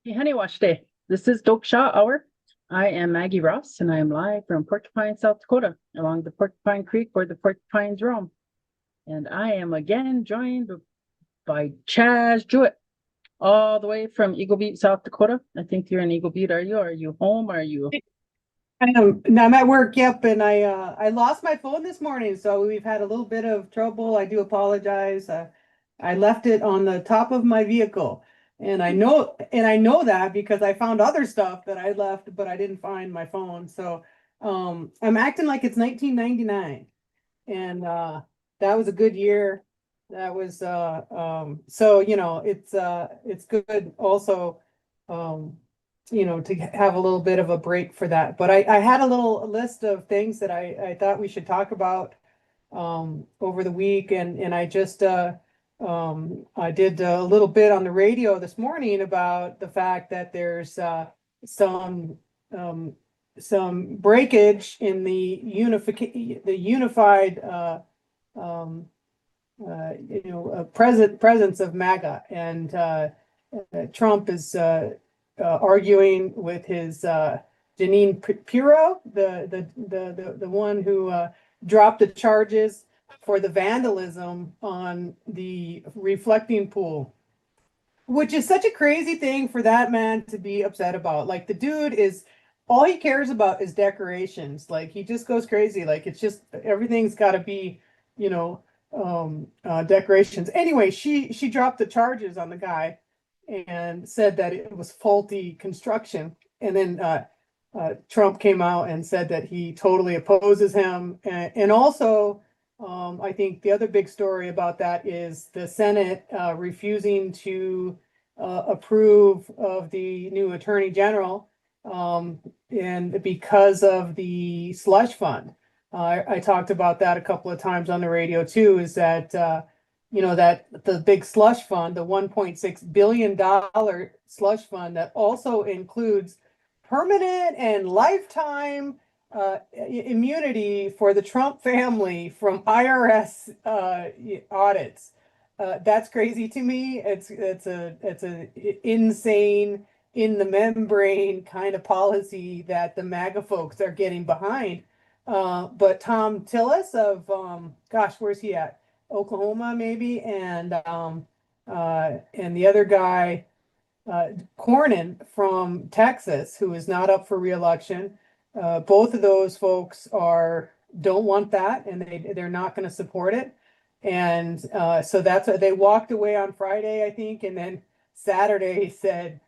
Hey, Honey Wash Day. This is Toksa Hour. I am Maggie Ross, and I am live from Porcupine, South Dakota, along the Porcupine Creek where the porcupines roam. And I am again joined by Jewett, all the way from Eagle Beat, South Dakota. I think you're in Eagle Beat, are you? Are you home? Are you? I am. I'm at work, yep, and I lost my phone this morning, so we've had a little bit of trouble. I do apologize. I left it on the top of my vehicle, and I know that because I found other stuff that I left, but I didn't find my phone. So I'm acting like it's 1999, and that was a good year. That was so it's good also um to have a little bit of a break for that. But I had a little list of things that I thought we should talk about over the week, and I did a little bit on the radio this morning about the fact that there's some um some breakage in the unified um presence of MAGA, and Trump is arguing with his Janine Pirro, the one who dropped the charges for the vandalism on the reflecting pool, which is such a crazy thing for that man to be upset about. Like, the dude is all he cares about is decorations. Like, he just goes crazy. Like, it's just everything's got to be, you know, decorations. Anyway, she dropped the charges on the guy and said that it was faulty construction. And then Trump came out and said that he totally opposes him. And also, I think the other big story about that is the Senate refusing to approve of the new Attorney General, and because of the slush fund. I talked about that a couple of times on the radio too, is that that the big slush fund, the $1.6 billion slush fund that also includes permanent and lifetime immunity for the Trump family from IRS audits. That's crazy to me. It's a insane, in the membrane kind of policy that the MAGA folks are getting behind. But Tom Tillis of gosh, where's he at? Oklahoma, maybe, and the other guy, Cornyn from Texas, who is not up for reelection. Both of those folks don't want that, and they're not going to support it. And so they walked away on Friday, I think, and then Saturday said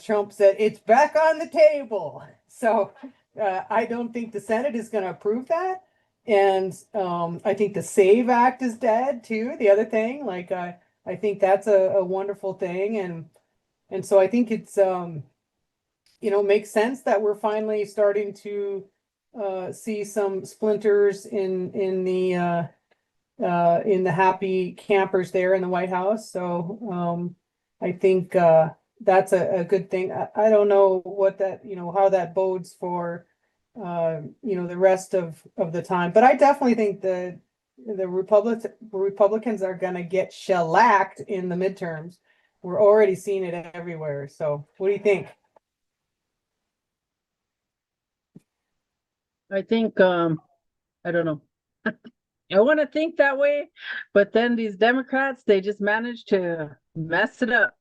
Trump said it's back on the table. So I don't think the Senate is going to approve that. And I think the SAVE Act is dead too. The other thing, like I think that's a wonderful thing, and so I think it's makes sense that we're finally starting to see some splinters in the happy campers there in the White House. So I think that's a good thing. I don't know what that, how that bodes for the rest of the time, but I definitely think the Republicans are going to get shellacked in the midterms. We're already seeing it everywhere. So what do you think? I think I don't know. I want to think that way, but then these Democrats, they just manage to mess it up.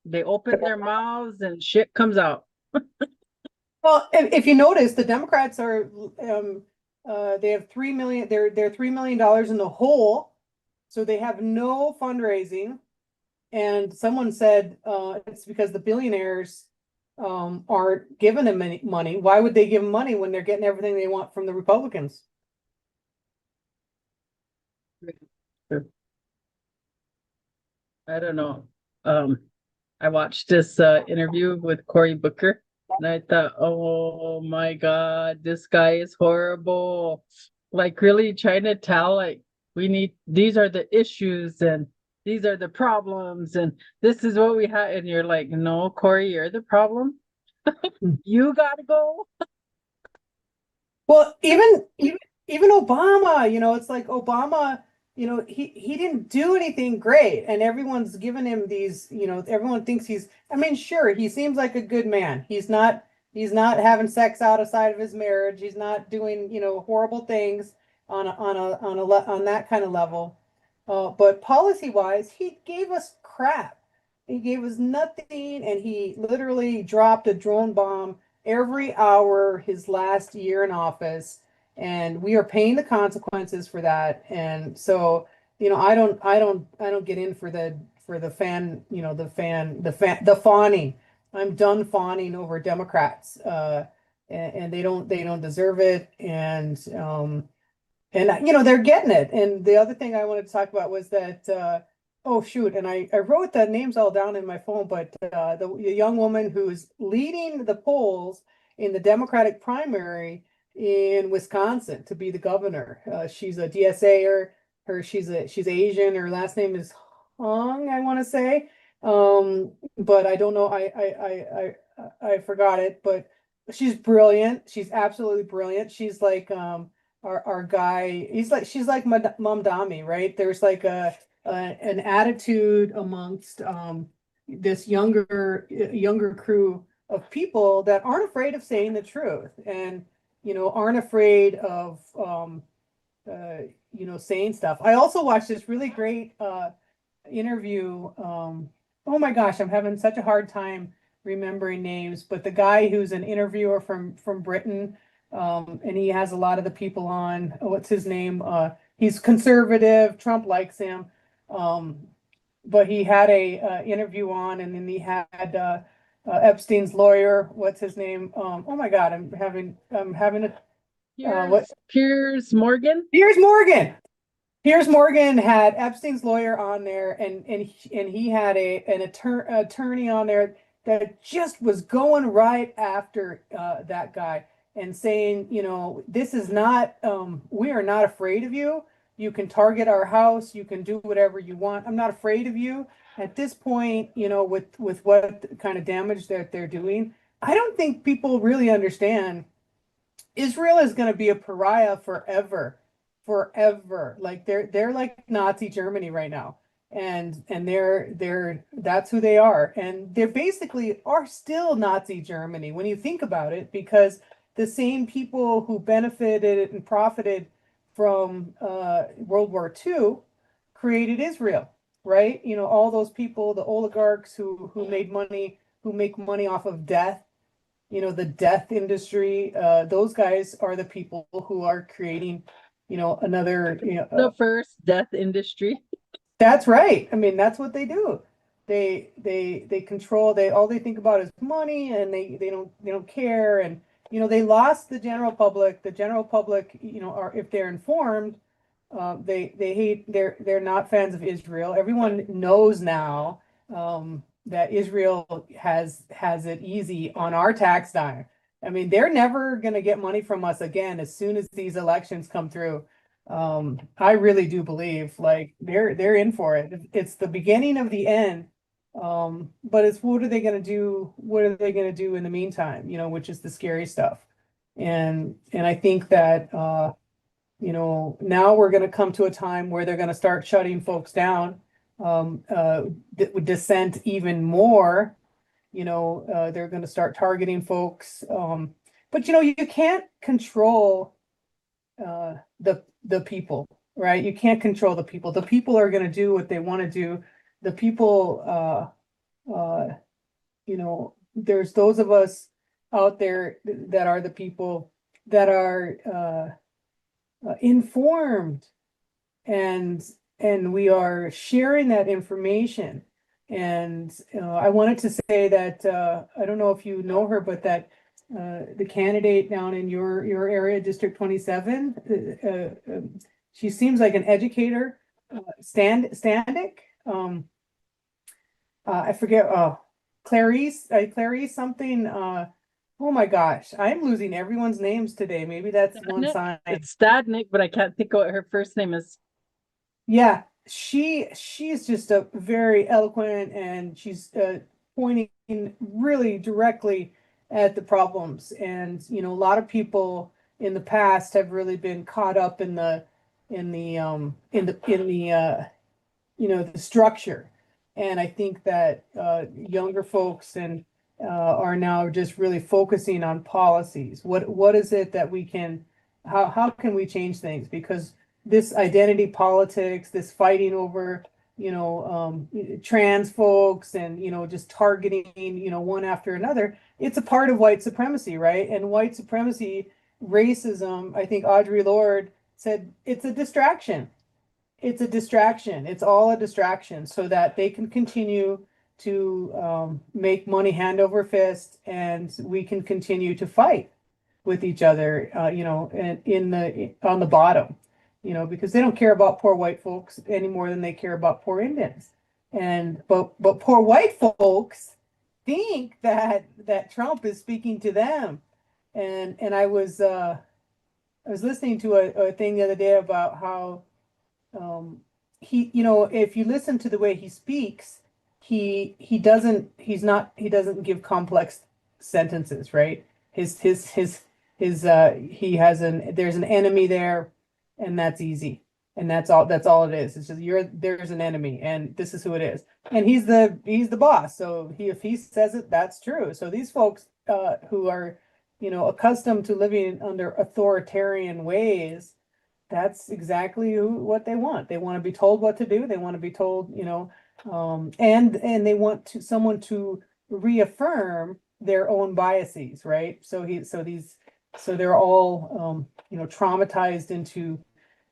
They open their mouths and shit comes out. Well, if you notice, the Democrats are they have 3 million. They're $3 million in the hole, so they have no fundraising. And someone said it's because the billionaires aren't giving them any money. Why would they give them money when they're getting everything they want from the Republicans? I don't know. I watched this interview with Cory Booker, and I thought, oh my God, this guy is horrible. Like, really trying to tell, like, these are the issues and these are the problems, and this is what we have. And you're like, no, Cory, you're the problem. You gotta go. Well, even Obama, it's like Obama, he didn't do anything great, and everyone's given him these, everyone thinks I mean, sure, he seems like a good man. He's not having sex outside of his marriage. He's not doing, horrible things on that kind of level. But policy wise, he gave us crap. He gave us nothing, and he literally dropped a drone bomb every hour his last year in office, and we are paying the consequences for that. And so, I don't get in for the fan, the fawning. I'm done fawning over Democrats, and they don't deserve it. And they're getting it. And the other thing I wanted to talk about was that oh shoot, and I wrote the names all down in my phone, but the young woman who's leading the polls in the Democratic primary in Wisconsin to be the governor. She's a DSAer. She's Asian. Her last name is Hong, I want to say. But I don't know. I forgot it, but she's brilliant. She's absolutely brilliant. She's like our guy. She's like Mom Dami, right? There's like an attitude amongst this younger crew of people that aren't afraid of saying the truth, and aren't afraid of saying stuff. I also watched this really great interview. Oh my gosh, I'm having such a hard time remembering names, but the guy who's an interviewer from Britain, and he has a lot of the people on. What's his name? He's conservative. Trump likes him. But he had a interview on, and then he had Epstein's lawyer. What's his name? Oh my God, I'm having a Piers Morgan. Piers Morgan. Piers Morgan had Epstein's lawyer on there, and he had an attorney on there that just was going right after that guy and saying, this is not, we are not afraid of you. You can target our house. You can do whatever you want. I'm not afraid of you. At this point, with what kind of damage that they're doing, I don't think people really understand. Israel is going to be a pariah forever, forever. Like they're like Nazi Germany right now, and they're that's who they are, and they're basically are still Nazi Germany when you think about it, because the same people who benefited and profited from World War II created Israel, right? All those people, the oligarchs who made money, who make money off of death, the death industry. Those guys are the people who are creating, another, The first death industry. that's right. I mean, that's what they do. They control. All they think about is money, and they don't care. And they lost the general public. The general public, are, if they're informed, they hate. They're not fans of Israel. Everyone knows now that Israel has it easy on our tax dime. I mean, they're never going to get money from us again as soon as these elections come through. I really do believe like they're in for it. It's the beginning of the end. But it's what are they going to do? What are they going to do in the meantime? Which is the scary stuff. And I think that now we're going to come to a time where they're going to start shutting folks down, dissent even more. They're going to start targeting folks. But you can't control the people, right? You can't control the people. The people are going to do what they want to do. The people, there's those of us out there that are the people that are informed, and we are sharing that information. And I wanted to say that I don't know if you know her, but that the candidate down in your area, District 27, she seems like an educator, Standick. I forget. Clarice something. Oh my gosh, I'm losing everyone's names today. Maybe that's one sign. It's Stadnick, but I can't think of what her first name is. Yeah, she's just a very eloquent, and she's pointing really directly at the problems. And a lot of people in the past have really been caught up in the the structure. And I think that younger folks and are now just really focusing on policies. What is it that we can, how can we change things? Because this identity politics, this fighting over, trans folks and, just targeting, one after another, it's a part of white supremacy, right? And white supremacy, racism, I think Audre Lorde said it's a distraction. It's a distraction. It's all a distraction so that they can continue to make money hand over fist, and we can continue to fight with each other, on the bottom, because they don't care about poor white folks any more than they care about poor Indians. And but poor white folks think that Trump is speaking to them. And I was listening to a thing the other day about how if you listen to the way he speaks, he doesn't give complex sentences, right? There's an enemy there, and that's easy. And that's all it is. It's just there's an enemy, and this is who it is. And he's the boss. So if he says it, that's true. So these folks who are, accustomed to living under authoritarian ways, that's exactly what they want. They want to be told what to do. They want to be told, and they want someone to reaffirm their own biases, right? So they're all, traumatized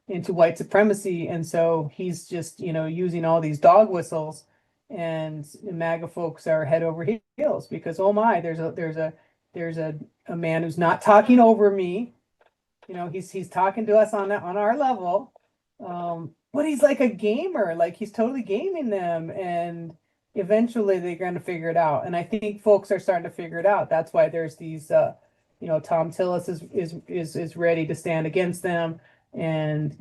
into white supremacy, and so he's just, using all these dog whistles, and MAGA folks are head over heels because, oh my, there's a man who's not talking over me. He's talking to us on our level, but he's like a gamer, like he's totally gaming them, and eventually they're going to figure it out. And I think folks are starting to figure it out. That's why there's these, Tom Tillis is ready to stand against them, and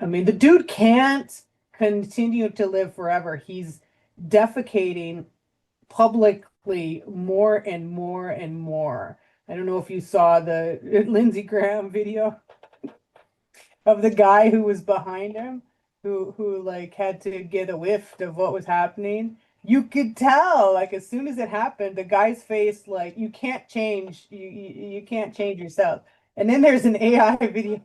I mean, the dude can't continue to live forever. He's defecating publicly more and more and more. I don't know if you saw the Lindsey Graham video of the guy who was behind him, who like had to get a whiff of what was happening. You could tell, like, as soon as it happened, the guy's face, like, you can't change, you can't change yourself. And then there's an AI video.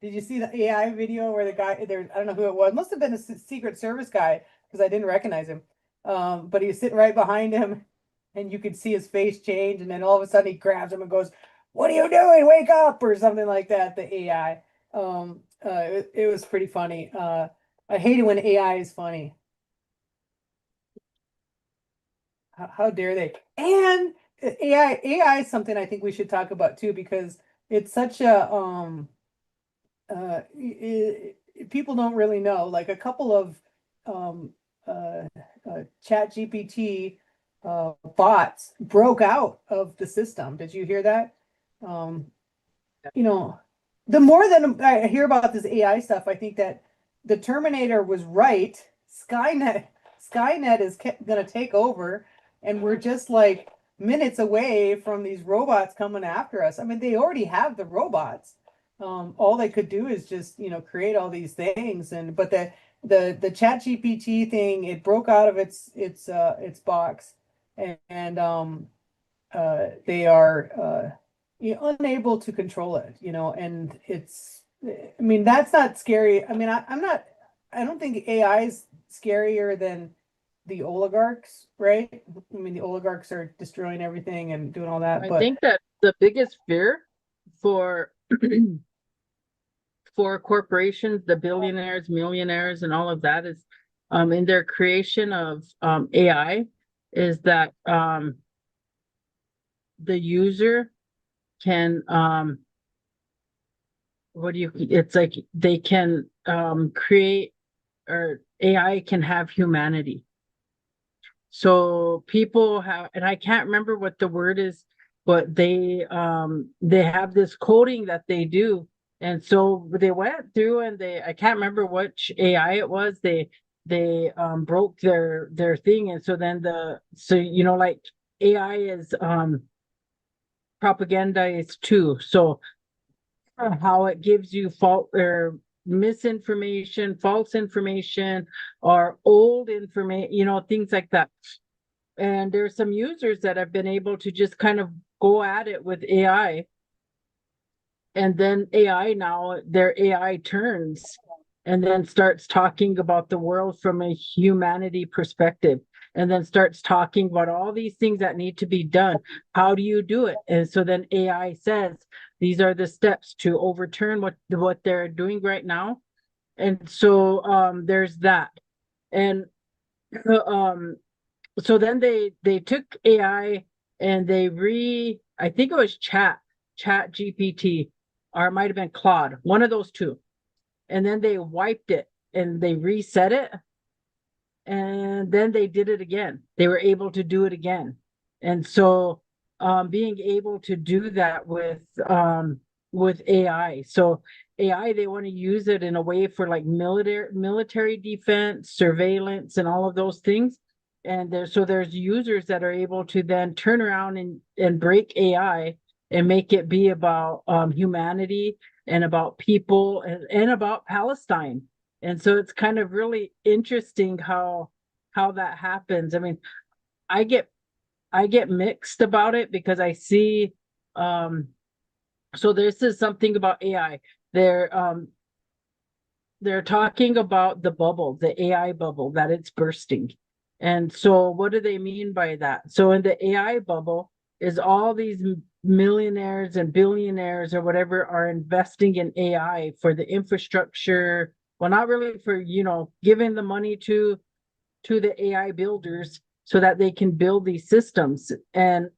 Did you see the AI video where the guy there? I don't know who it was. Must have been a Secret Service guy because I didn't recognize him. But he was sitting right behind him, and you could see his face change, and then all of a sudden he grabs him and goes, "What are you doing? Wake up!" or something like that. The AI. It was pretty funny. I hate it when AI is funny. How dare they? And AI is something I think we should talk about too, because it's such a people don't really know. Like a couple of chat GPT bots broke out of the system. Did you hear that? You know, the more that I hear about this AI stuff, I think that the Terminator was right. Skynet is going to take over, and we're just like minutes away from these robots coming after us. I mean, they already have the robots. All they could do is just, create all these things. But the chat GPT thing, it broke out of its box, and they are unable to control it, and I mean, that's not scary. I mean, I don't think AI is scarier than the oligarchs, right? I mean, the oligarchs are destroying everything and doing all that. I think that the biggest fear for for corporations, the billionaires, millionaires, and all of that is in their creation of AI is that the user can it's like they can create, or AI can have humanity. So people have, and I can't remember what the word is, but they have this coding that they do. And so they went through and I can't remember which AI it was, they broke their thing. And so then like AI is propaganda is too. So how it gives you fault or misinformation, false information, or old information, things like that. And there's some users that have been able to just kind of go at it with AI. And then their AI turns and then starts talking about the world from a humanity perspective, and then starts talking about all these things that need to be done. How do you do it? And so then AI says, these are the steps to overturn what they're doing right now. And so there's that. And so then they took AI and I think it was chat GPT, or it might have been Claude, one of those two. And then they wiped it and they reset it. And then they did it again. They were able to do it again. And so being able to do that with AI. So AI, they want to use it in a way for like military defense, surveillance, and all of those things. And there's users that are able to then turn around and break AI and make it be about humanity and about people and about Palestine. And so it's kind of really interesting how that happens. I mean, I get mixed about it because I see so this is something about AI. They're talking about the AI bubble, that it's bursting. And so what do they mean by that? So in the AI bubble is all these millionaires and billionaires or whatever are investing in AI for the infrastructure. Well, not really for, giving the money to the AI builders so that they can build these systems. And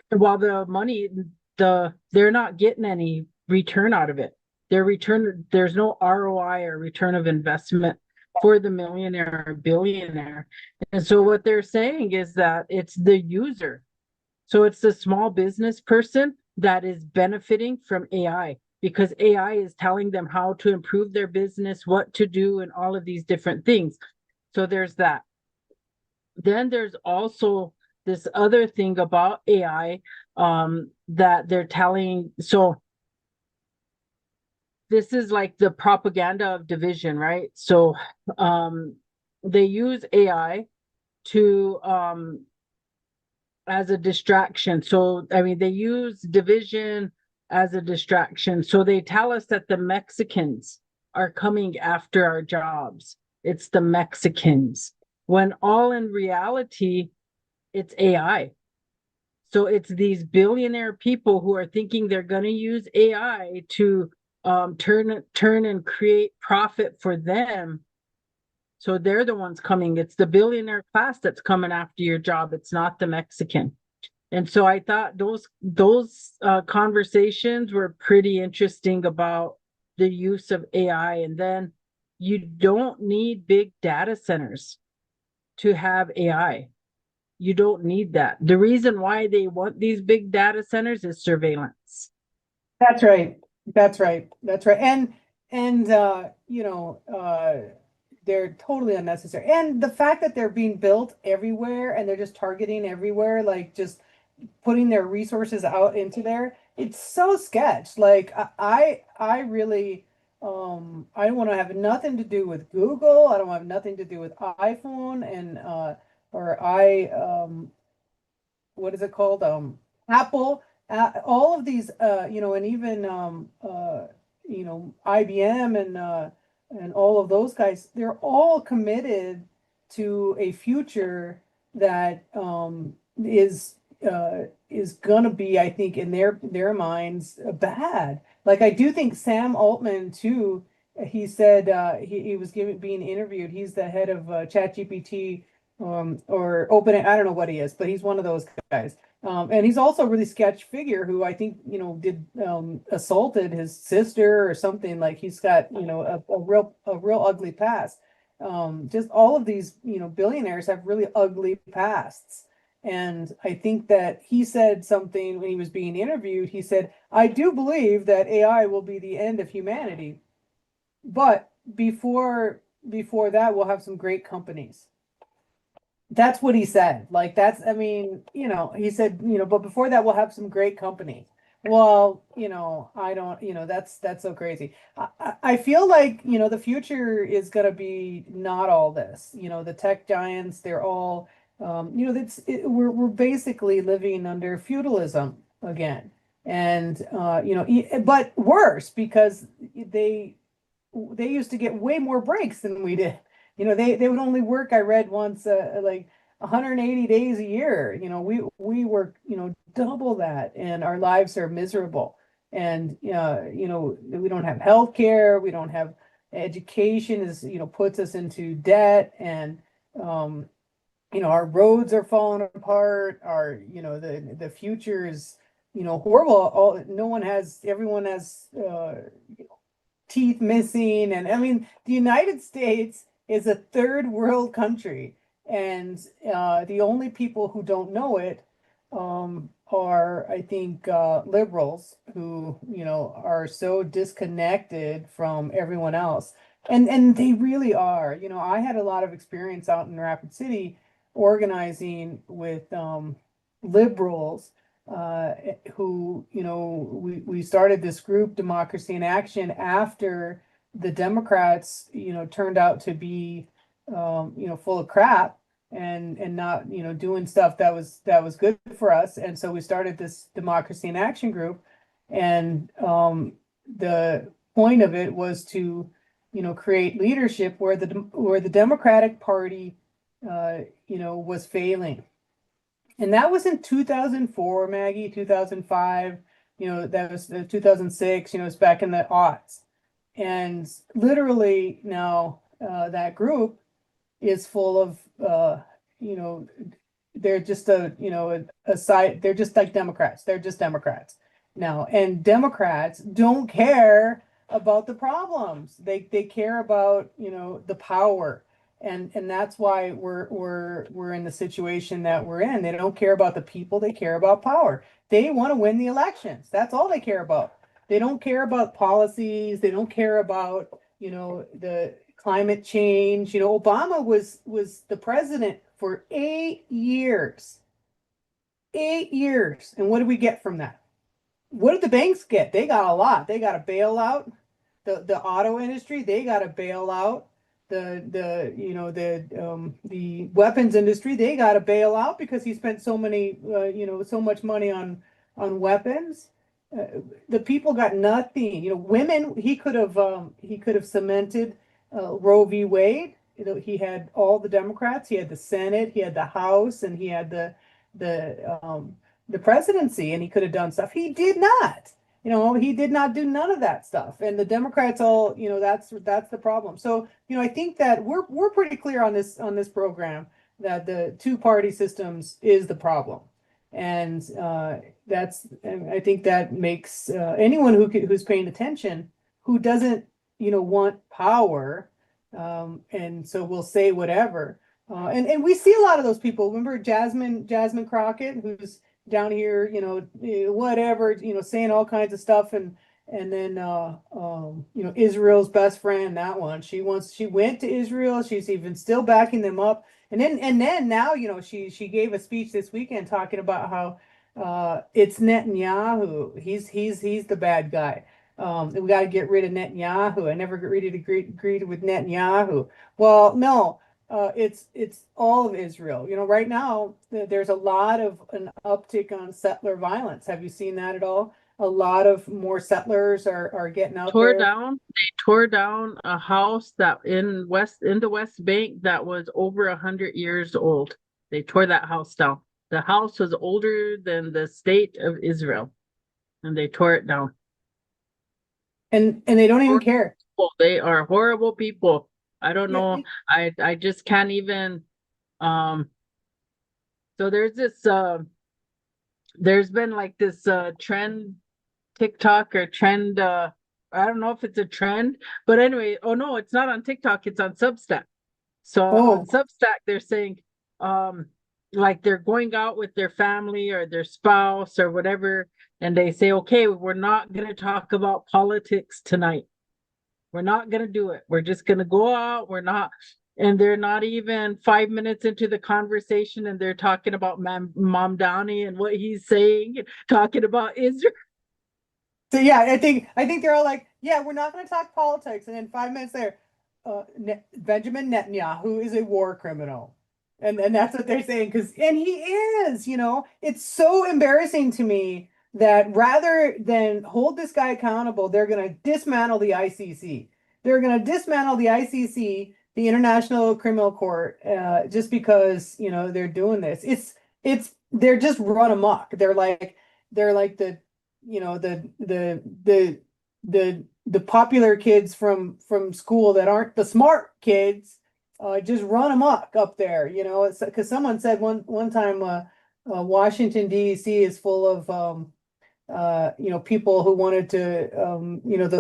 while the money, they're not getting any return out of it. There's no ROI or return of investment for the millionaire or billionaire. And so what they're saying is that it's the user. So it's the small business person that is benefiting from AI, because AI is telling them how to improve their business, what to do, and all of these different things. So there's that. Then there's also this other thing about AI that they're telling. So this is like the propaganda of division, right? So they use AI to as a distraction. So I mean, they use division as a distraction. So they tell us that the Mexicans are coming after our jobs. It's the Mexicans, when all in reality, it's AI. So it's these billionaire people who are thinking they're going to use AI to turn and create profit for them. So they're the ones coming. It's the billionaire class that's coming after your job. It's not the Mexican. And so I thought those conversations were pretty interesting about the use of AI. And then you don't need big data centers to have AI. You don't need that. The reason why they want these big data centers is surveillance. That's right. That's right. That's right. And they're totally unnecessary. And the fact that they're being built everywhere and they're just targeting everywhere, like just putting their resources out into there, it's so sketch. Like I really I don't want to have nothing to do with Google. I don't have nothing to do with iPhone and or what is it called? Apple, all of these, and even, IBM and all of those guys, they're all committed to a future that is gonna be, I think, in their minds, bad. Like I do think Sam Altman too. He said he was being interviewed. He's the head of ChatGPT or open I don't know what he is, but he's one of those guys. And he's also a really sketch figure who I think, did assaulted his sister or something. Like he's got, a real ugly past. Just all of these, billionaires have really ugly pasts. And I think that he said something when he was being interviewed. He said, I do believe that AI will be the end of humanity. But before that, we'll have some great companies. That's what he said. Like I mean, he said, but before that we'll have some great companies. Well, I don't, that's so crazy. I feel like, the future is gonna be not all this. The tech giants, they're all, we're basically living under feudalism again. And but worse because they they used to get way more breaks than we did. They would only work, I read once, like 180 days a year. We work, double that, and our lives are miserable. And we don't have health care, we don't have education is, puts us into debt, and our roads are falling apart. Our, the future is, horrible. No one has, everyone has teeth missing. And I mean, the United States is a third world country, and the only people who don't know it are, I think, liberals who, are so disconnected from everyone else. And they really are. I had a lot of experience out in Rapid City organizing with liberals who, we started this group, Democracy in Action, after the Democrats, turned out to be, full of crap, and not, doing stuff that was good for us. And so we started this Democracy in Action group, and the point of it was to, create leadership where the Democratic Party, was failing. And that was in 2004, Maggie, 2005, that was 2006, it's back in the aughts. And literally now that group is full of, you know, they're just a side, they're just like Democrats. They're just Democrats now. And Democrats don't care about the problems. They care about, the power. And that's why we're in the situation that we're in. They don't care about the people, they care about power. They want to win the elections. That's all they care about. They don't care about policies, they don't care about, the climate change. Obama was the president for 8 years. 8 years. And what did we get from that? What did the banks get? They got a lot. They got a bailout. The auto industry, they got a bailout. The weapons industry, they got a bailout because he spent so much money on weapons. The people got nothing. Women, he could have cemented Roe v. Wade. He had all the Democrats, he had the Senate, he had the House, and he had the presidency, and he could have done stuff. He did not. He did not do none of that stuff. And the Democrats all, that's the problem. So, I think that we're pretty clear on this program that the two-party systems is the problem. And and I think that makes anyone who's paying attention, who doesn't, want power, and so we'll say whatever. And we see a lot of those people. Remember Jasmine Crockett, who's down here, whatever, saying all kinds of stuff, and then Israel's best friend, that one. She went to Israel. She's even still backing them up. And then now, she gave a speech this weekend talking about how it's Netanyahu. He's the bad guy. We got to get rid of Netanyahu. I never really agreed with Netanyahu. Well, no, it's all of Israel. Right now there's a lot of an uptick on settler violence. Have you seen that at all? A lot of more settlers are getting out Tore there. down, they tore down a house that in the West Bank that was over 100 years old. They tore that house down. The house was older than the state of Israel, and they tore it down. And they don't even care. They are horrible people. I don't Yeah, know. I just can't even. So there's been like this trend, TikTok or trend. I don't know if it's a trend, but anyway. Oh no, it's not on TikTok. It's on Substack. So on oh, Substack, they're saying, like they're going out with their family or their spouse or whatever, and they say, okay, we're not going to talk about politics tonight. We're not going to do it. We're just going to go out. We're not. And they're not even 5 minutes into the conversation, and they're talking about Mom Downey and what he's saying, talking about Israel. So yeah, I think they're all like, yeah, we're not going to talk politics, and then 5 minutes later, Benjamin Netanyahu is a war criminal, and that's what they're saying and he is, it's so embarrassing to me that rather than hold this guy accountable, they're going to dismantle the ICC. They're going to dismantle the ICC, the International Criminal Court, just because they're doing this. They're just run amok. They're like the popular kids from school that aren't the smart kids, just run amok up there. It's because someone said one time, Washington D.C. is full of people who wanted to,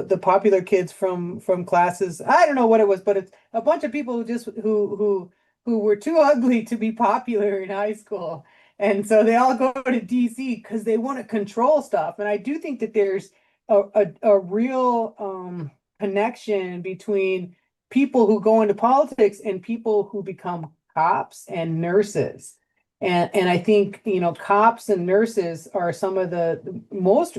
the popular kids from classes. I don't know what it was, but it's a bunch of people who were too ugly to be popular in high school. And so they all go to DC because they want to control stuff. And I do think that there's a real connection between people who go into politics and people who become cops and nurses. And I think, cops and nurses are some of the most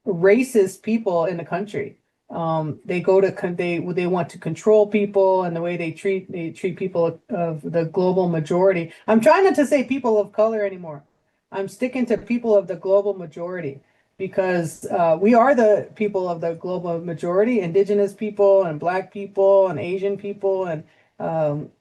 racist people in the country. They want to control people, and the way they treat people of the global majority. I'm trying not to say people of color anymore. I'm sticking to people of the global majority because we are the people of the global majority, Indigenous people and Black people and Asian people and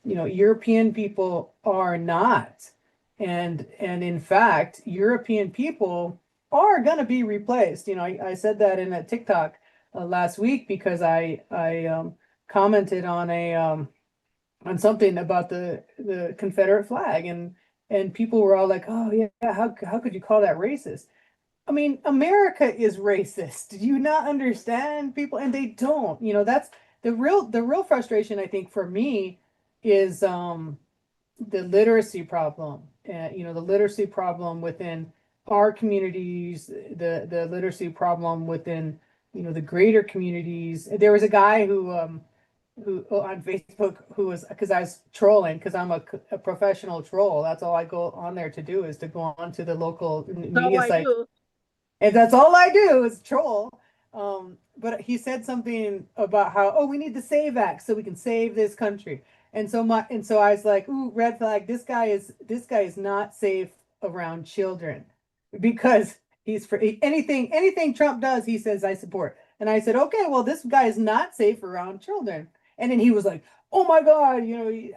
European people are not. And in fact, European people are going to be replaced. I said that in a TikTok last week because I commented on something about the Confederate flag, and people were all like, "Oh yeah, how could you call that racist?" I mean, America is racist. Do you not understand people? And they don't. That's the real frustration, I think, for me is the literacy problem. The literacy problem within our communities, the literacy problem within, the greater communities. There was a guy who on Facebook who was, because I was trolling, because I'm a professional troll. That's all I go on there to do, is to go on to the local So media I sites, do. and that's all I do is troll. But he said something about how, oh, we need the Save Act so we can save this country. And so I was like, ooh, red flag. This guy is not safe around children because he's for anything Trump does, he says I support. And I said, okay, well, this guy is not safe around children. And then he was like, oh my God,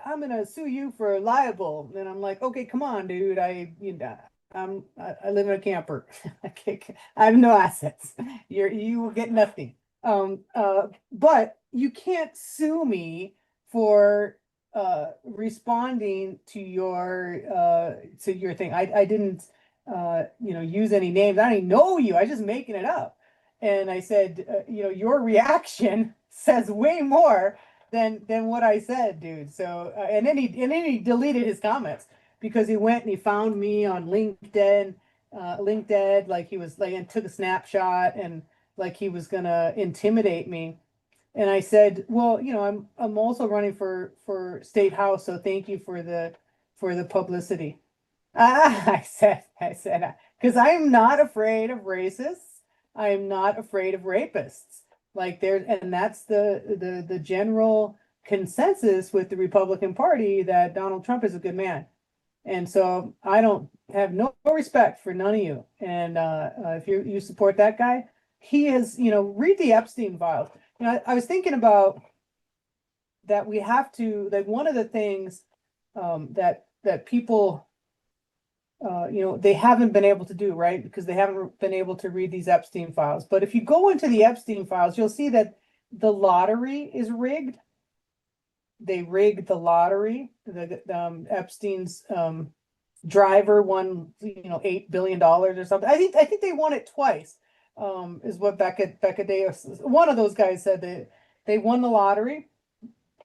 I'm gonna sue you for libel. And I'm like, okay, come on, dude. I live in a camper. I have no assets. You will get nothing. But you can't sue me for responding to your thing. I didn't use any names. I don't even know you. I just making it up. And I said, your reaction says way more than what I said, dude. So and then he deleted his comments because he went and he found me on LinkedIn, like he was like, and took a snapshot, and like he was gonna intimidate me. And I said, well, I'm also running for state house, so thank you for the publicity. I said, because I'm not afraid of racists. I'm not afraid of rapists. And that's the general consensus with the Republican Party, that Donald Trump is a good man. And so I don't have no respect for none of you. And if you support that guy, he is, read the Epstein files. I was thinking about that. We have to, like, one of the things that people, they haven't been able to do, right? Because they haven't been able to read these Epstein files. But if you go into the Epstein files, you'll see that the lottery is rigged. They rigged the lottery. Epstein's driver won, $8 billion or something. I think they won it twice. Is what Becca Davis, one of those guys, said that they won the lottery.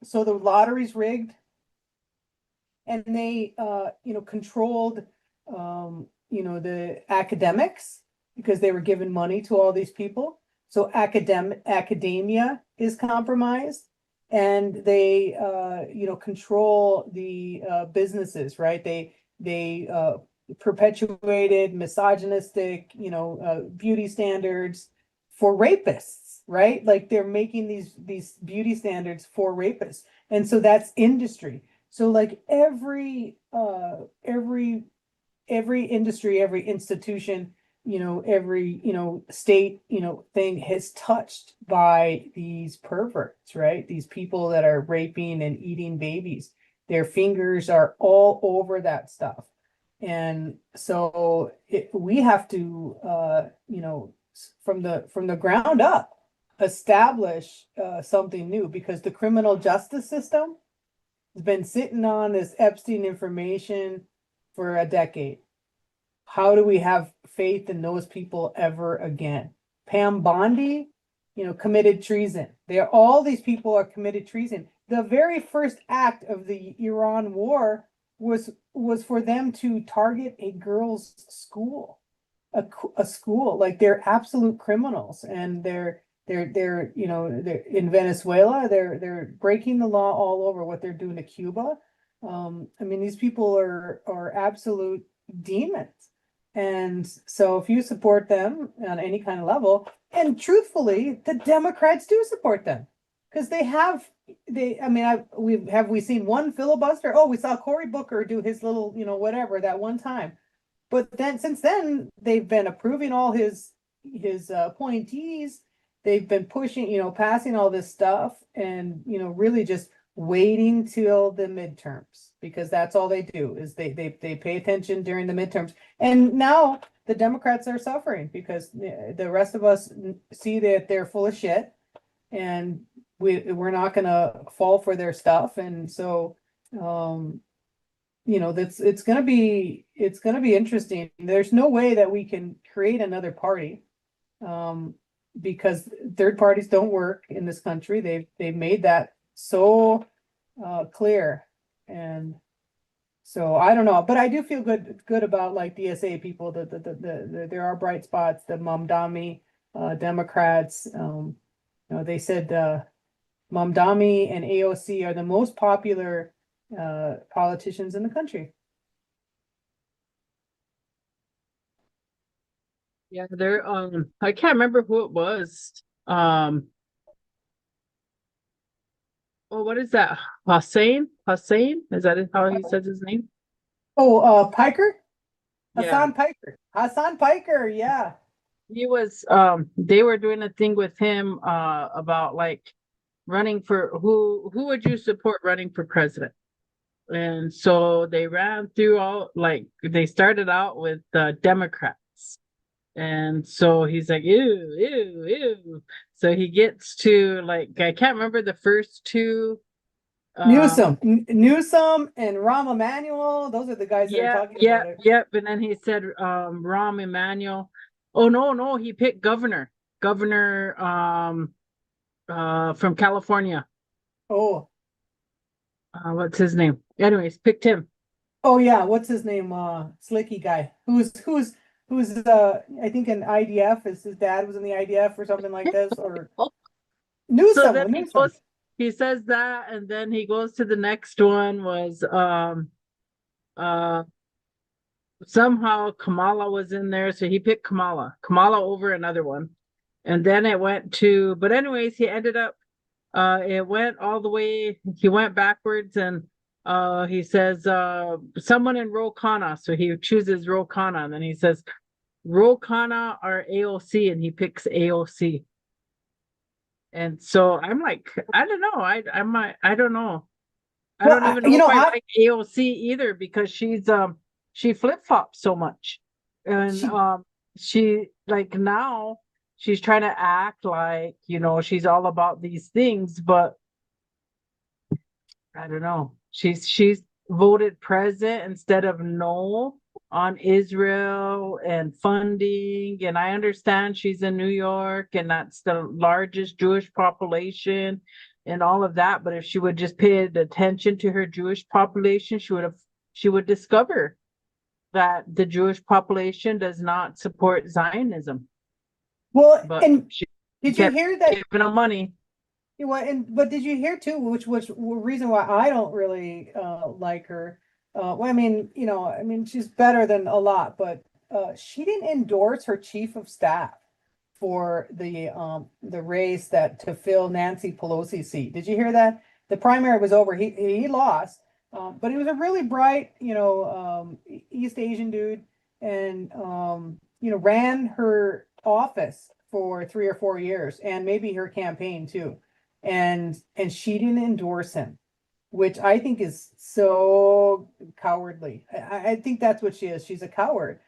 So the lottery's rigged, and they controlled the academics because they were giving money to all these people. So academia is compromised, and they control the businesses, right? They perpetuated misogynistic, beauty standards for rapists, right? Like they're making these beauty standards for rapists. And so that's industry. So like every industry, every institution, every, state, thing is touched by these perverts, right? These people that are raping and eating babies. Their fingers are all over that stuff. And so we have to, from the ground up, establish something new, because the criminal justice system has been sitting on this Epstein information for a decade. How do we have faith in those people ever again? Pam Bondi, committed treason. All these people are committed treason. The very first act of the Iran war was for them to target a girls' school, a school. Like they're absolute criminals, and they're in Venezuela. They're breaking the law all over. What they're doing to Cuba. I mean, these people are absolute demons. And so if you support them on any kind of level, and truthfully, the Democrats do support them, because we seen one filibuster? Oh, we saw Cory Booker do his little, whatever that one time. But then since then, they've been approving all his appointees. They've been pushing, passing all this stuff, and, really just waiting till the midterms, because that's all they do, is they pay attention during the midterms. And now the Democrats are suffering because the rest of us see that they're full of shit, and we're not going to fall for their stuff. And so, it's going to be interesting. There's no way that we can create another party, because third parties don't work in this country. They've made that so clear. And so I don't know, but I do feel good about like DSA people. There are bright spots. The Mamdani Democrats, they said Mamdani and AOC are the most popular politicians in the country. Yeah, they're I can't remember who it was. Oh, what is that? Hussein? Is that how he says his name? Oh, Piker? Yeah. Hassan Piker, yeah. He was they were doing a thing with him about like running for who would you support running for president? And so they ran through they started out with Democrats. And so he's like, ew, ew, ew. So he gets to like, I can't remember the first two. Newsom and Rahm Emanuel. Those are the guys that are talking about it. Yep. And then he said, Rahm Emanuel. Oh, no, he picked governor from California. Oh, what's his name? Anyways, picked him. Oh yeah, what's his name? Slicky guy. Who's I think an IDF. His dad was in the IDF or something like this, or Newsom. So then he says that, and then he goes to the next one was somehow Kamala was in there, so he picked Kamala over another one. And then it went to, but anyways, he ended up it went all the way, he went backwards, and he says someone in Ro Khanna, so he chooses Ro Khanna, and then he says Ro Khanna or AOC, and he picks AOC. And so I'm like, I don't know, I don't know. I don't even know if I like AOC either, because she flip-flops so much. And she like now she's trying to act like, she's all about these things, but I don't know. She's voted present instead of no on Israel and funding. And I understand she's in New York and that's the largest Jewish population and all of that. But if she would just pay attention to her Jewish population, she would discover that the Jewish population does not support Zionism. Well, but and did you hear that? Giving them money. But did you hear too, which reason why I don't really like her, well, I mean, I mean, she's better than a lot, but she didn't endorse her chief of staff for the race that to fill Nancy Pelosi's seat. Did you hear that? The primary was over. He lost, but he was a really bright, East Asian dude, and ran her office for 3 or 4 years, and maybe her campaign too, and she didn't endorse him, which I think is so cowardly. I think that's what she is. She's a coward.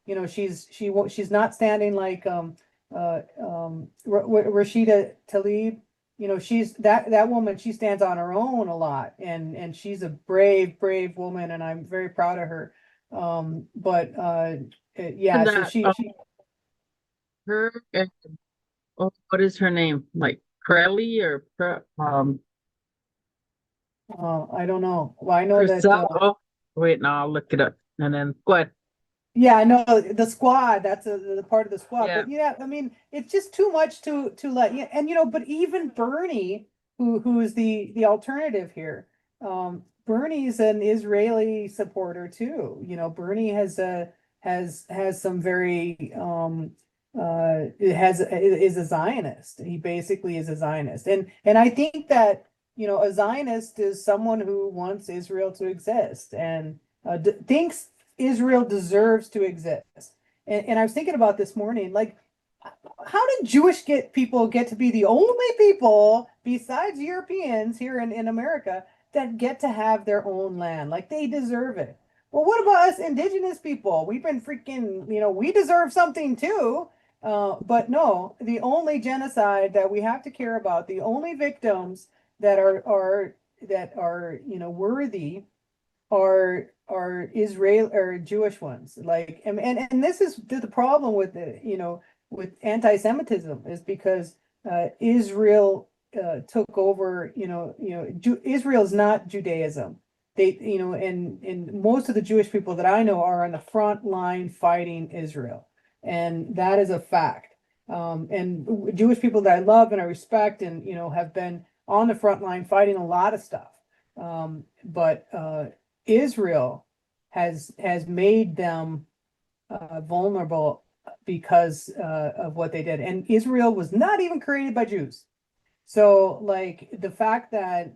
She's not standing like Rashida Tlaib. She's that woman. She stands on her own a lot, and she's a brave woman, and I'm very proud of her. But yeah, And so that she her and oh, what is her name? Like Prairie or I don't know. Well, I know that Chriselle? Oh, wait, no, I'll look it up. And then go ahead. yeah, I know the squad. That's the part of the squad. Yeah. But yeah, I mean, it's just too much to let. Yeah, and but even Bernie, who is the alternative here, Bernie's an Israeli supporter too. Bernie has some very is a Zionist. He basically is a Zionist, and I think that a Zionist is someone who wants Israel to exist and thinks Israel deserves to exist. And I was thinking about this morning, like, how did Jewish people get to be the only people besides Europeans here in America that get to have their own land? Like they deserve it. Well, what about us indigenous people? We've been freaking, we deserve something too. But no, the only genocide that we have to care about, the only victims that are worthy are Israel or Jewish ones. Like and this is the problem with with anti-Semitism is because Israel took over. Israel is not Judaism. They and most of the Jewish people that I know are on the front line fighting Israel, and that is a fact. And Jewish people that I love and I respect and have been on the front line fighting a lot of stuff. But Israel has made them vulnerable because of what they did. And Israel was not even created by Jews. So like the fact that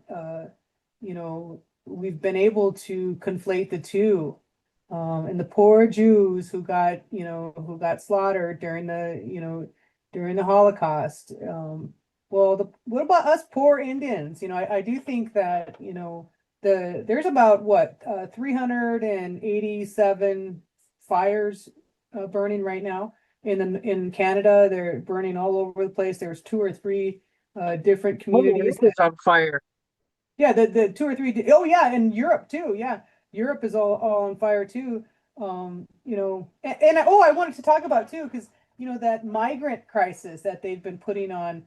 we've been able to conflate the two, and the poor Jews who got slaughtered during the Holocaust. Well, what about us poor Indians? I do think that there's about what 387 fires burning right now in Canada. They're burning all over the place. There's 2 or 3 different Oh, communities. it is on fire. Yeah, the 2 or 3. Oh yeah, and Europe too. Yeah, Europe is all on fire too. And I wanted to talk about too because that migrant crisis that they've been putting on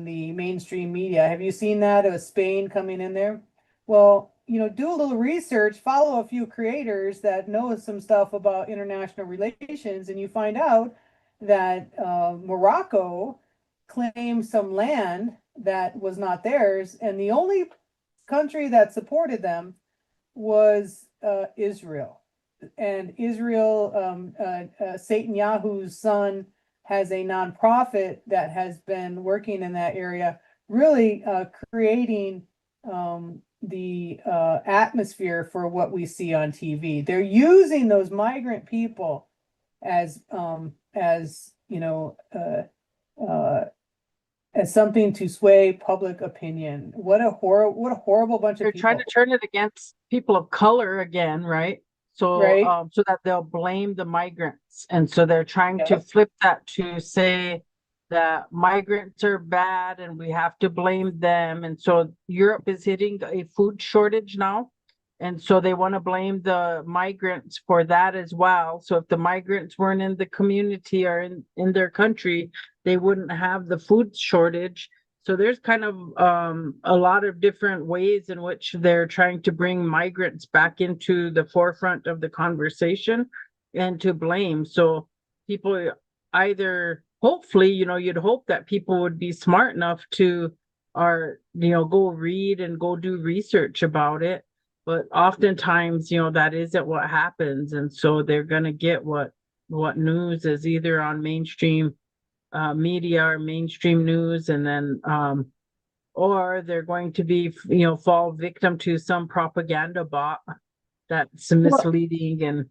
the mainstream media. Have you seen that? Spain coming in there? Well, do a little research, follow a few creators that know some stuff about international relations, and you find out that Morocco claimed some land that was not theirs, and the only country that supported them was Israel. And Israel, Satan Yahu's son, has a nonprofit that has been working in that area, really creating the atmosphere for what we see on TV. They're using those migrant people as as something to sway public opinion. What a horrible bunch of They're trying to people, turn it against people of color again, right? So, right? so that they'll blame the migrants. And so they're trying to Yep. flip that to say that migrants are bad and we have to blame them. And so Europe is hitting a food shortage now. And so they want to blame the migrants for that as well. So if the migrants weren't in the community or in their country, they wouldn't have the food shortage. So there's kind of a lot of different ways in which they're trying to bring migrants back into the forefront of the conversation and to blame. So people either hopefully, you'd hope that people would be smart enough to go read and go do research about it but oftentimes, that isn't what happens. And so they're going to get what news is either on mainstream media or mainstream news, and then or they're going to be, fall victim to some propaganda bot that's Well, misleading and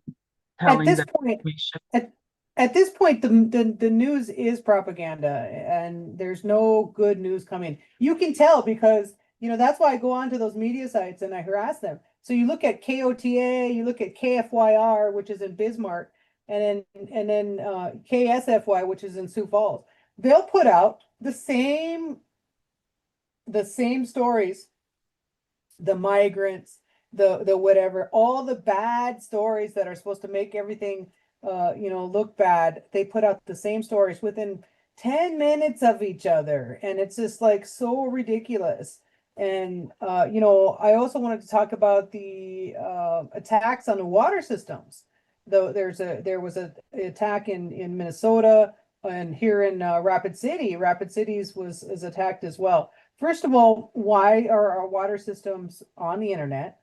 at telling this the point, information. at at this point, the news is propaganda, and there's no good news coming. You can tell because that's why I go on to those media sites and I harass them. So you look at KOTA, you look at KFYR, which is in Bismarck, and then KSFY, which is in Sioux Falls. They'll put out the same stories, the migrants, the whatever, all the bad stories that are supposed to make everything look bad. They put out the same stories within 10 minutes of each other, and it's just like so ridiculous. And I also wanted to talk about the attacks on the water systems. Though there was a attack in Minnesota, and here in Rapid City. Rapid Cities is attacked as well. First of all, why are our water systems on the internet?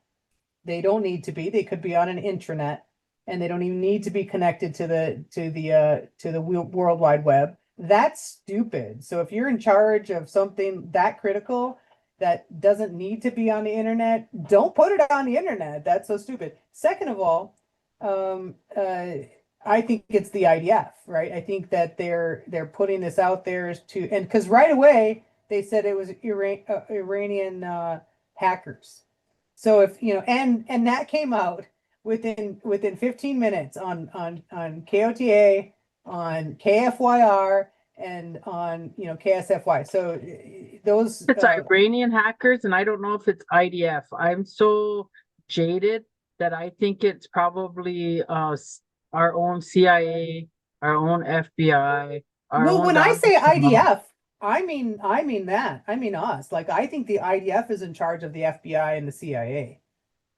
They don't need to be. They could be on an intranet, and they don't even need to be connected to the World Wide Web. That's stupid. So if you're in charge of something that critical that doesn't need to be on the internet, don't put it on the internet. That's so stupid. Second of all, I think it's the IDF, right? I think that they're putting this out there and because right away they said it was Iranian hackers. So if and that came out within 15 minutes on KOTA, on KFYR, and on KSFY. So those It's Iranian hackers, and I don't know if it's IDF. I'm so jaded that I think it's probably our own CIA, our own FBI, our well, own when I Donald say Trump. IDF, I mean that. I mean us. Like I think the IDF is in charge of the FBI and the CIA.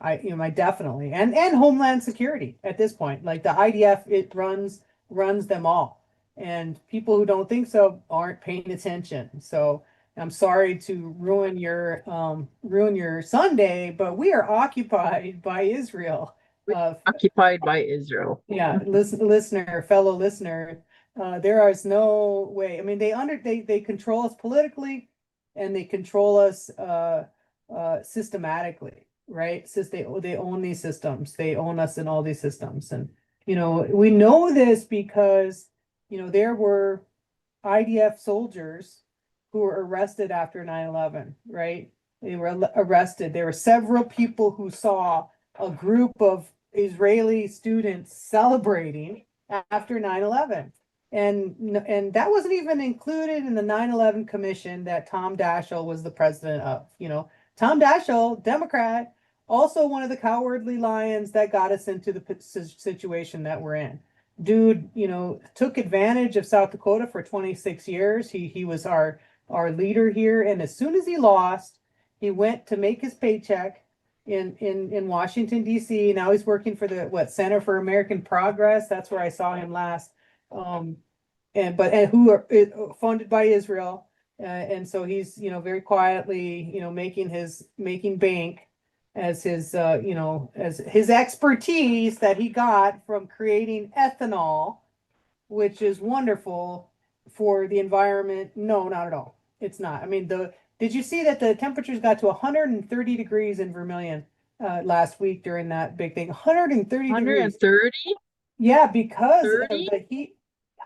I definitely and Homeland Security at this point. Like the IDF, it runs them all, and people who don't think so aren't paying attention. So I'm sorry to ruin your Sunday, but we are occupied by Israel. Occupied by Israel. Yeah, fellow listener, there is no way. I mean, they control us politically, and they control us systematically, right? Since they own these systems, they own us in all these systems, and we know this because there were IDF soldiers who were arrested after 9/11, right? They were arrested. There were several people who saw a group of Israeli students celebrating after 9/11. And that wasn't even included in the 9/11 commission that Tom Daschle was the president of. Tom Daschle, Democrat, also one of the cowardly lions that got us into the situation that we're in. Dude, took advantage of South Dakota for 26 years. He was our leader here, and as soon as he lost, he went to make his paycheck in Washington, D.C. Now he's working for the Center for American Progress. That's where I saw him last. And who are funded by Israel. And so he's, very quietly, making bank as his expertise that he got from creating ethanol, which is wonderful for the environment. No, not at all. It's not. I mean, did you see that the temperatures got to 130 degrees in Vermilion last week during that big thing? 130 degrees. 130? Yeah, because of 30? the heat.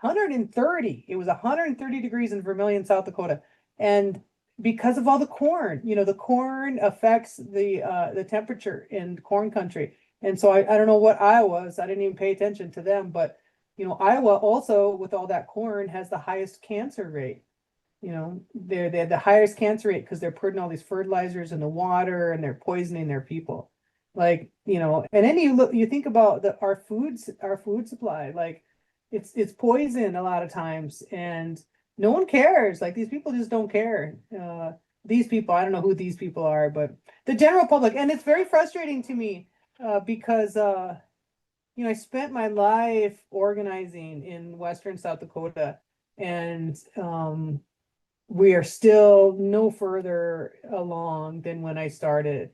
130. It was 130 degrees in Vermilion, South Dakota. And because of all the corn, the corn affects the temperature in corn country. And so I don't know what Iowa is. I didn't even pay attention to them, but Iowa also, with all that corn, has the highest cancer rate. They have the highest cancer rate because they're putting all these fertilizers in the water, and they're poisoning their people. Like, and then you think about our food supply. Like it's poison a lot of times, and no one cares. Like these people just don't care. These people, I don't know who these people are, but the general public. And it's very frustrating to me because I spent my life organizing in Western South Dakota, and we are still no further along than when I started.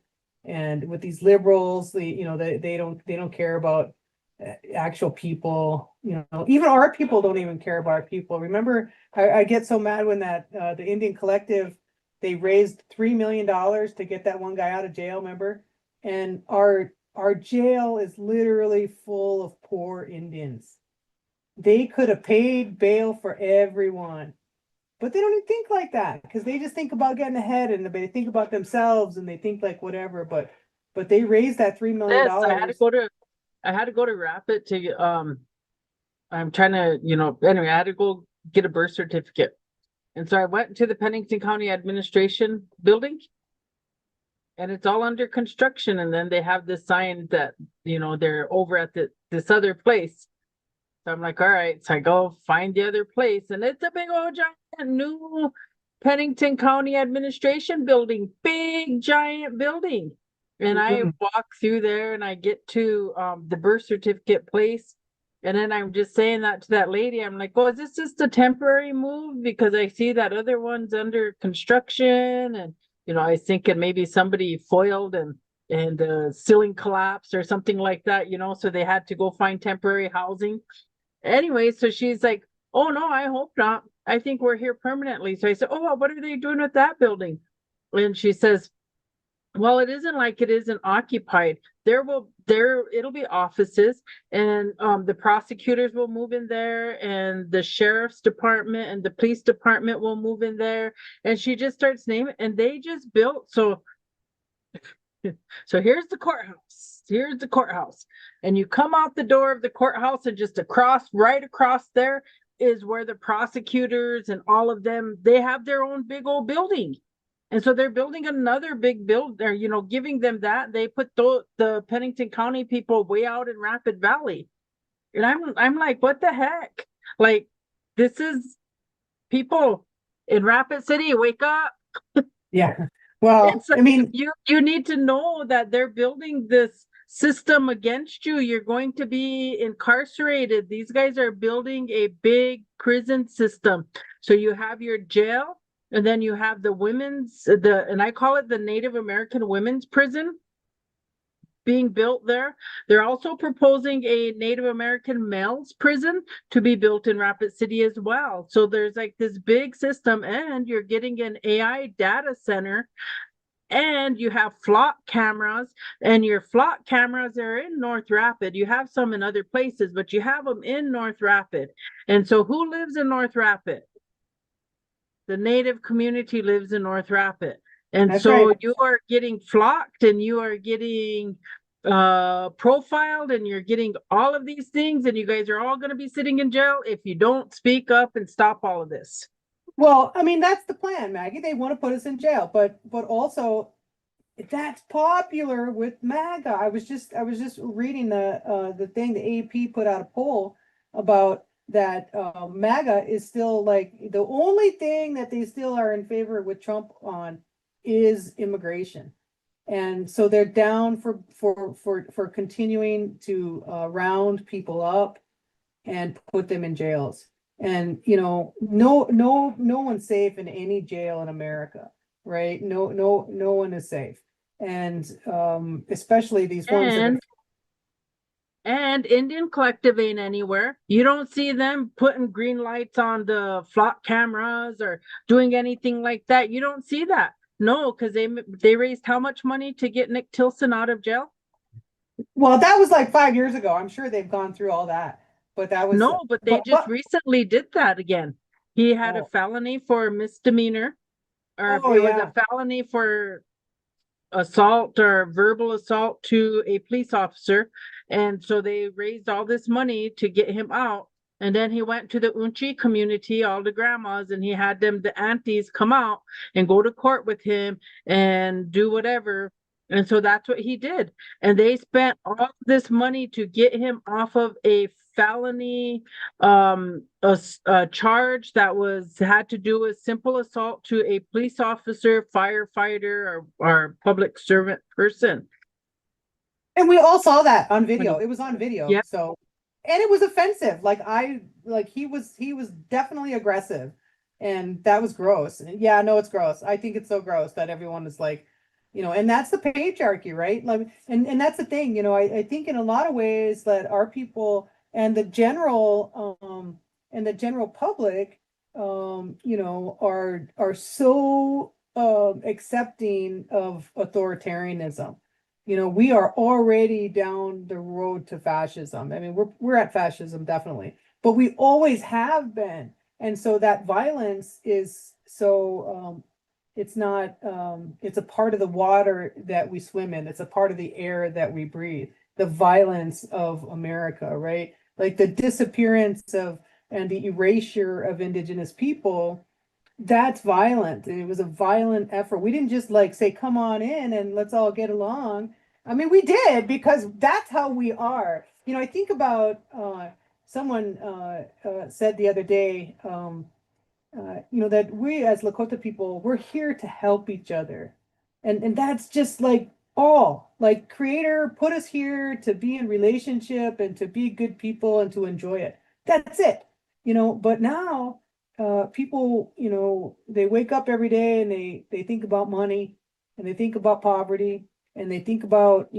and with these liberals, they don't care about actual people. Even our people don't even care about our people. Remember, I get so mad when that the Indian Collective, they raised $3 million to get that one guy out of jail, remember? And our jail is literally full of poor Indians. They could have paid bail for everyone, but they don't even think like that, because they just think about getting ahead, and they think about themselves, and they think like whatever. But they raised that $3 million. Yes, I had to go to Rapid to I'm trying to, anyway, I had to go get a birth certificate. And so I went to the Pennington County Administration building, and it's all under construction. And then they have this sign that, they're over at this other place. So I'm like, all right. So I go find the other place, and it's a big old giant new Pennington County Administration building, big giant building. And I walk through there, and I get to the birth certificate place. And then I'm just saying that to that lady. I'm like, oh, is this just a temporary move? Because I see that other one's under construction. And, I was thinking maybe somebody foiled and the ceiling collapsed or something like that, so they had to go find temporary housing. Anyway, so she's like, oh, no, I hope not. I think we're here permanently. So I said, oh, well, what are they doing with that building? And she says, well, it isn't like it isn't occupied. It'll be offices, and the prosecutors will move in there, and the sheriff's department and the police department will move in there. And she just starts naming, and they just built. So here's the courthouse. Here's the courthouse. And you come out the door of the courthouse, and just right across there is where the prosecutors and all of them, they have their own big old building. And so they're building another big building, giving them that. They put the Pennington County people way out in Rapid Valley. And I'm like, what the heck? Like, this is people in Rapid City, wake up. Yeah. Well, Like, I mean, you need to know that they're building this system against you. You're going to be incarcerated. These guys are building a big prison system. So you have your jail, and then you have and I call it the Native American women's prison being built there. They're also proposing a Native American males prison to be built in Rapid City as well. So there's like this big system, and you're getting an AI data center, and you have flock cameras, and your flock cameras are in North Rapid. You have some in other places, but you have them in North Rapid. And so who lives in North Rapid? The Native community lives in North Rapid. And that's so right. you are getting flocked, and you are getting profiled, and you're getting all of these things, and you guys are all going to be sitting in jail if you don't speak up and stop all of this. Well, I mean, that's the plan, Maggie. They want to put us in jail, but also that's popular with MAGA. I was just reading the thing, the AP put out a poll about that. MAGA is still like the only thing that they still are in favor with Trump on is immigration. And so they're down for continuing to round people up and put them in jails. And no one's safe in any jail in America, right? No one is safe. And especially these ones that And Indian Collective ain't anywhere. You don't see them putting green lights on the flock cameras or doing anything like that. You don't see that. No, because they raised how much money to get Nick Tilson out of jail? well, that was like 5 years ago. I'm sure they've gone through all that. But that was No, but they just recently did that again. He had a felony for misdemeanor, or it was a felony for assault or verbal assault to a police officer. And so they raised all this money to get him out. And then he went to the Unchi community, all the grandmas, and he had the aunties come out and go to court with him and do whatever. And so that's what he did. And they spent all this money to get him off of a felony a charge that had to do with simple assault to a police officer, firefighter, or public servant person. And we all saw that on video. It was on video. Yep. So, and it was offensive. He was definitely aggressive, and that was gross. Yeah, no, it's gross. I think it's so gross that everyone is like, and that's the patriarchy, right? Like, and that's the thing, I think in a lot of ways that our people and the general public, are so accepting of authoritarianism. We are already down the road to fascism. I mean, we're at fascism, definitely, but we always have been. And so that violence is so it's not it's a part of the water that we swim in. It's a part of the air that we breathe. The violence of America, right? Like the disappearance of and the erasure of Indigenous people, that's violent. And it was a violent effort. We didn't just like say, come on in and let's all get along. I mean, we did because that's how we are. I think about someone said the other day, that we as Lakota people, we're here to help each other. And that's just like all like creator put us here to be in relationship and to be good people and to enjoy it. That's it. But now people, they wake up every day and they think about money and they think about poverty and they think about,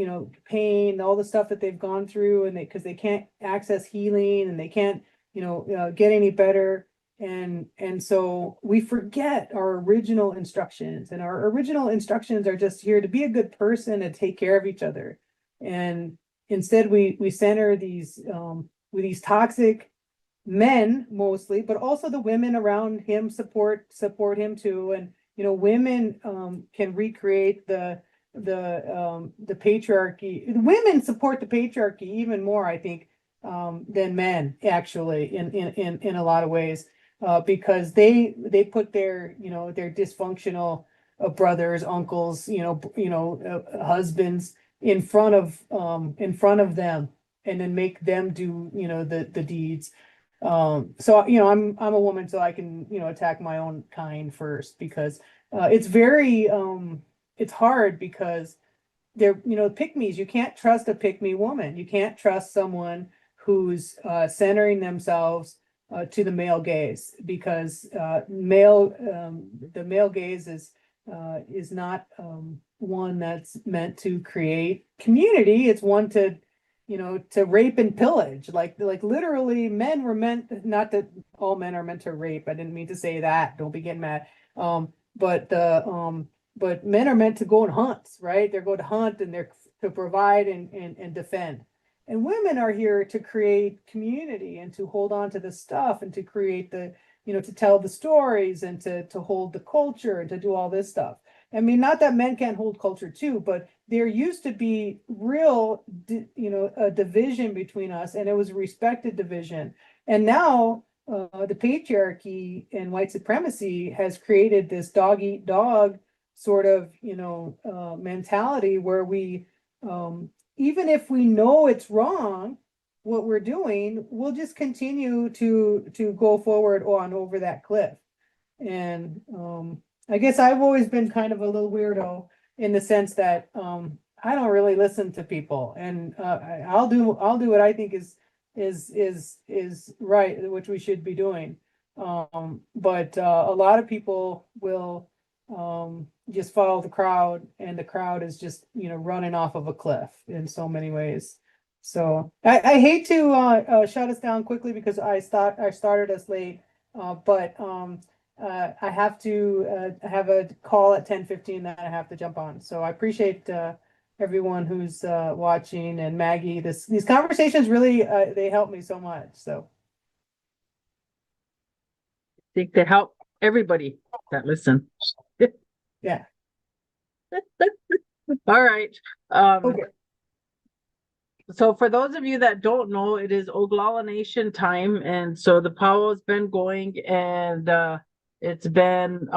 pain, all the stuff that they've gone through and because they can't access healing and they can't, get any better. And so we forget our original instructions, and our original instructions are just here to be a good person and take care of each other. And instead we center these with these toxic men mostly, but also the women around him support him too. And women can recreate the patriarchy. Women support the patriarchy even more, I think, than men actually in a lot of ways. Because they put their their dysfunctional brothers, uncles, husbands in front of them, and then make them do the deeds. So I'm a woman, so I can attack my own kind first because it's very it's hard because they're pick-me's. You can't trust a pick-me woman. You can't trust someone who's centering themselves to the male gaze, because the male gaze is not one that's meant to create community. It's one to rape and pillage. Like literally, men were meant, not that all men are meant to rape. I didn't mean to say that. Don't be getting mad. But men are meant to go on hunts, right? They're going to hunt and they're to provide and defend. And women are here to create community and to hold on to the stuff and to create to tell the stories and to hold the culture and to do all this stuff. I mean, not that men can't hold culture too, but there used to be real, a division between us, and it was a respected division. And now the patriarchy and white supremacy has created this dog eat dog sort of, mentality where we, even if we know it's wrong, what we're doing, we'll just continue to go forward on over that cliff. And I guess I've always been kind of a little weirdo in the sense that I don't really listen to people, and I'll do what I think is right, which we should be doing. But a lot of people will just follow the crowd, and the crowd is just running off of a cliff in so many ways. So I hate to shut us down quickly because I started us late, but I have to have a call at 10:15 that I have to jump on. So I appreciate everyone who's watching, and Maggie. These conversations really they help me so much. So I think they help everybody that listen. yeah. All right. Okay. So for those of you that don't know, it is Oglala Nation time, and so the powwow's been going, and it's been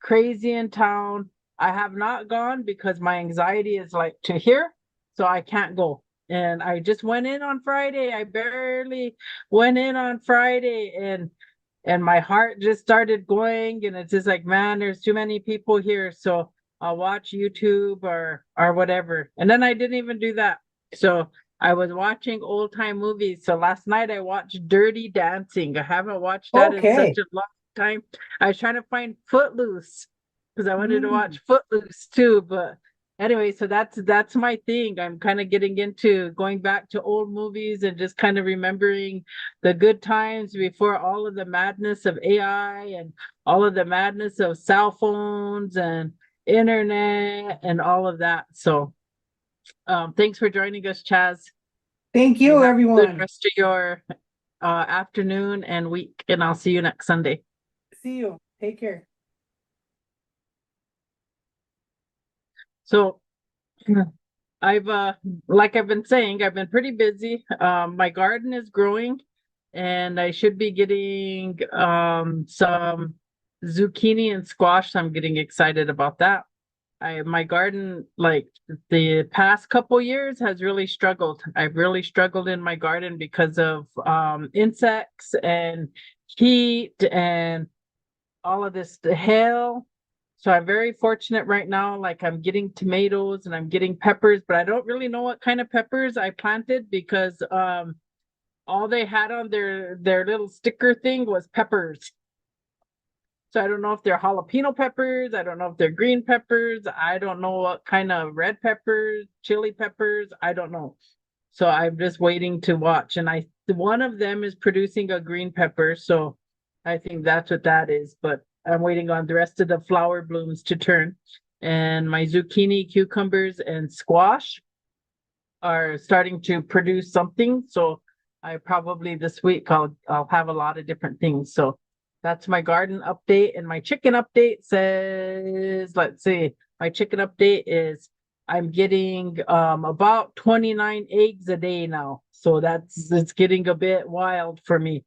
crazy in town. I have not gone because my anxiety is like to here, so I can't go. And I just went in on Friday. I barely went in on Friday, and my heart just started going, and it's just like, man, there's too many people here. So I'll watch YouTube or whatever. And then I didn't even do that. So I was watching old time movies. So last night I watched Dirty Dancing. I haven't watched that in such a long time. I was trying to find Footloose. because I wanted to Mm. watch Footloose too. But anyway, so that's my thing. I'm kind of getting into going back to old movies and just kind of remembering the good times before all of the madness of AI and all of the madness of cell phones and internet and all of that. So thanks for joining us, Chaz. Thank You you, have a good everyone. rest of your afternoon and week, and I'll see you next Sunday. See you. Take care. So I've like I've been saying, I've been pretty busy. My garden is growing and I should be getting some zucchini and squash. So I'm getting excited about that. My garden, like the past couple years, has really struggled. I've really struggled in my garden because of insects and heat and all of this the hail. So I'm very fortunate right now. Like I'm getting tomatoes and I'm getting peppers, but I don't really know what kind of peppers I planted because all they had on their little sticker thing was peppers. So I don't know if they're jalapeno peppers. I don't know if they're green peppers. I don't know what kind of red peppers, chili peppers. I don't know. So I'm just waiting to watch. And one of them is producing a green pepper. So I think that's what that is. But I'm waiting on the rest of the flower blooms to turn. And my zucchini, cucumbers, and squash are starting to produce something. So I probably this week I'll have a lot of different things. So that's my garden update. And my chicken update says, let's see, my chicken update is I'm getting about 29 eggs a day now. So it's getting a bit wild for me.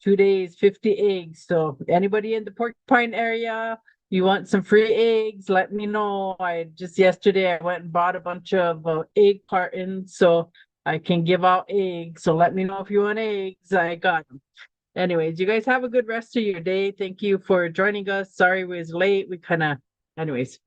2 days, 50 eggs. So anybody in the Porcupine area, you want some free eggs, let me know. I just yesterday I went and bought a bunch of egg cartons so I can give out eggs. So let me know if you want eggs. I got them. Anyways, you guys have a good rest of your day. Thank you for joining us. Sorry we was late. We kind of, anyways.